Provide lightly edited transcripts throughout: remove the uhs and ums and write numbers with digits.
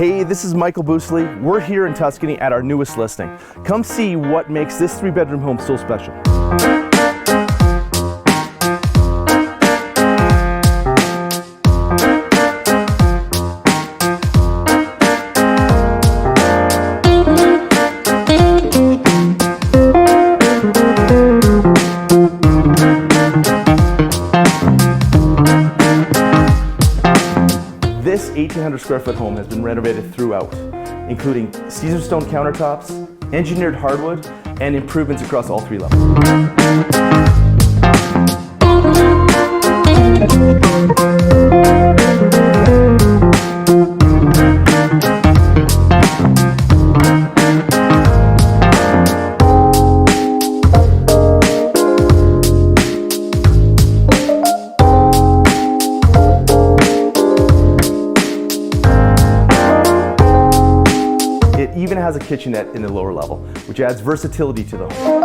Hey, this is Michael Boosley. We're here in Tuscany at our newest listing. Come see what makes this 3-bedroom home so special. This 1,800 square foot home has been renovated throughout, including Caesar stone countertops, engineered hardwood, and improvements across all 3 levels. It even has a kitchenette in the lower level, which adds versatility to the home.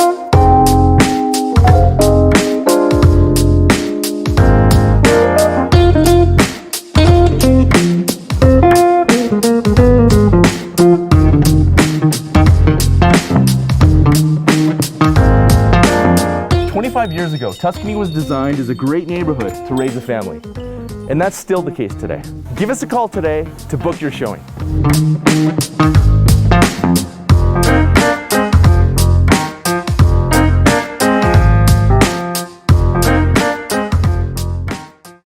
25 years ago, Tuscany was designed as a great neighborhood to raise a family. And that's still the case today. Give us a call today to book your showing.